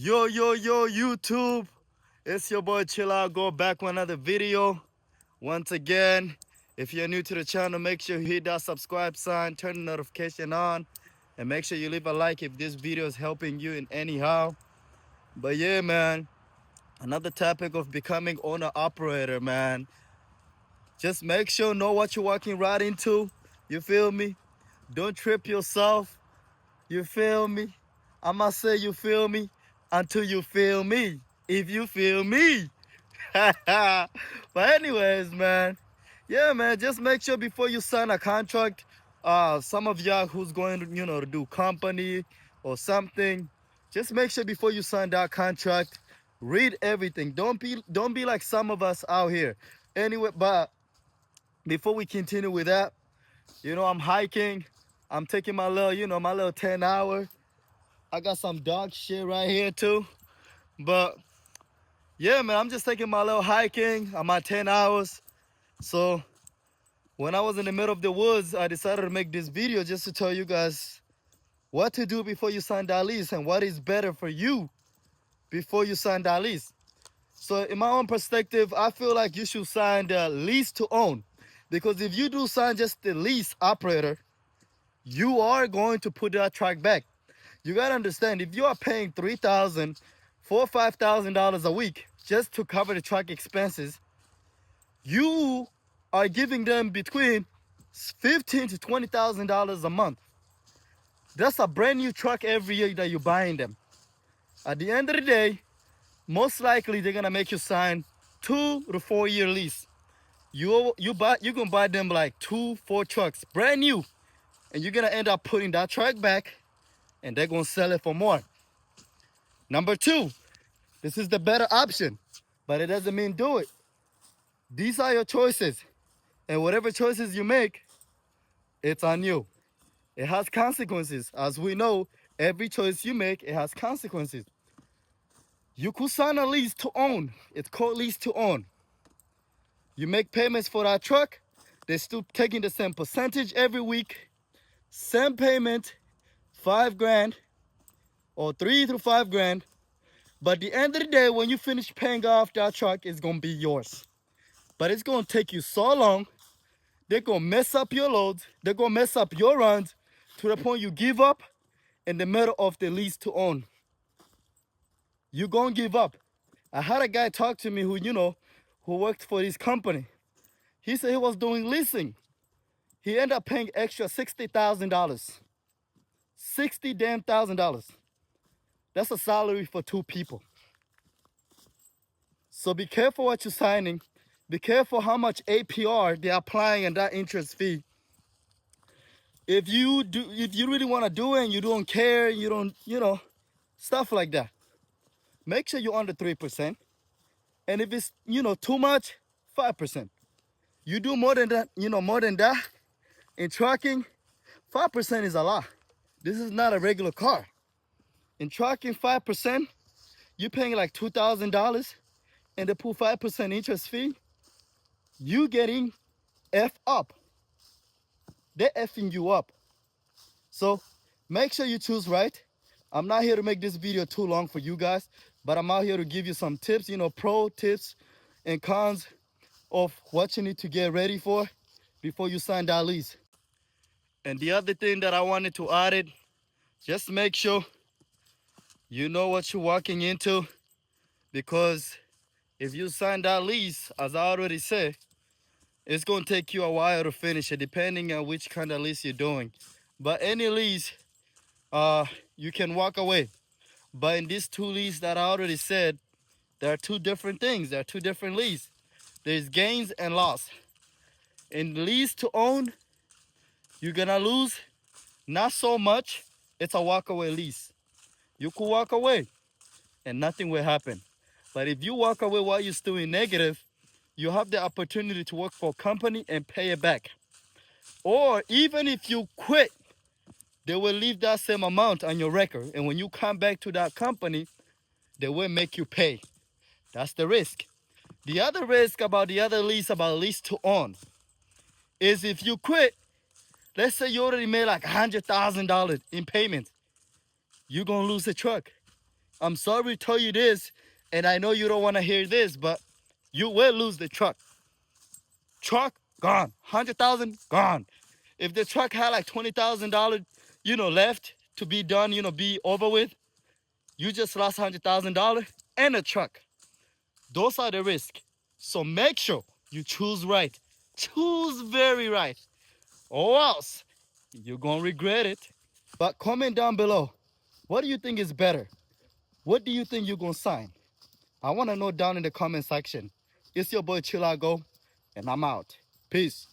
Yo, YouTube. It's your boy Chill Out. Go back with another video. Once again, if you're new to the channel, make sure you hit that subscribe sign, turn the notification on, and make sure you leave a like if this video is helping you in anyhow. But yeah, man, another topic of becoming owner operator, man. Just make sure know what you're walking right into. You feel me? Don't trip yourself. You feel me? I must say you feel me until you feel me. If you feel me. But anyways, man. Yeah, man, just make sure before you sign a contract, some of y'all who's going to, to do company or something, just make sure before you sign that contract, read everything. Don't be like some of us out here. Anyway, but before we continue with that, I'm hiking. I'm taking my little, my little 10 hour. I got some dog shit right here too. But yeah, man, I'm just taking my little hiking. I'm at 10 hours. So when I was in the middle of the woods, I decided to make this video just to tell you guys what to do before you sign that lease and what is better for you before you sign that lease. So in my own perspective, I feel like you should sign the lease to own. Because if you do sign just the lease operator, you are going to put that truck back. You gotta understand, if you are paying $3,000, $4,000, $5,000 a week just to cover the truck expenses, you are giving them between $15,000 to $20,000 a month. That's a brand new truck every year that you're buying them. At the end of the day, most likely they're gonna make you sign 2 to 4 year lease. You're gonna buy them like 2-4 trucks, brand new, and you're gonna end up putting that truck back, and they're gonna sell it for more. Number 2, this is the better option, but it doesn't mean do it. These are your choices, and whatever choices you make, it's on you. It has consequences. As we know, every choice you make, it has consequences. You could sign a lease to own. It's called lease to own. You make payments for that truck. They're still taking the same percentage every week. Same payment, $5,000 or $3,000 to $5,000. But at the end of the day, when you finish paying off that truck, it's gonna be yours. But it's gonna take you so long. They're gonna mess up your loads. They're gonna mess up your runs to the point you give up in the middle of the lease to own. You're gonna give up. I had a guy talk to me who worked for this company. He said he was doing leasing. He ended up paying extra $60,000. $60,000. That's a salary for 2 people. So be careful what you're signing. Be careful how much APR they're applying and that interest fee. If you really want to do it and you don't care, you don't, stuff like that, make sure you're under 3%. And if it's, too much, 5%. You do more than that, in trucking, 5% is a lot. This is not a regular car. In trucking, 5%, you're paying like $2,000 and they put 5% interest fee. You getting F up. They're effing you up. So make sure you choose right. I'm not here to make this video too long for you guys, but I'm out here to give you some tips, pro tips and cons of what you need to get ready for before you sign that lease. And the other thing that I wanted to add it, just make sure you know what you're walking into, because if you sign that lease, as I already said, it's going to take you a while to finish it, depending on which kind of lease you're doing. But any lease, you can walk away. But in these 2 leases that I already said, there are 2 different things. There are 2 different leases. There's gains and loss. In lease to own, you're going to lose not so much. It's a walkaway lease. You could walk away and nothing will happen. But if you walk away while you're still in negative, you have the opportunity to work for a company and pay it back. Or even if you quit, they will leave that same amount on your record. And when you come back to that company, they will make you pay. That's the risk. The other risk about the other lease, about lease to own, is if you quit, let's say you already made like $100,000 in payments, you're going to lose the truck. I'm sorry to tell you this, and I know you don't want to hear this, but you will lose the truck. Truck gone, 100,000 gone. If the truck had like $20,000, left to be done, be over with, you just lost $100,000 and a truck. Those are the risks. So make sure you choose right. Choose very right, or else you're gonna regret it. But comment down below. What do you think is better? What do you think you're gonna sign? I wanna know down in the comment section. It's your boy Chilago, and I'm out. Peace.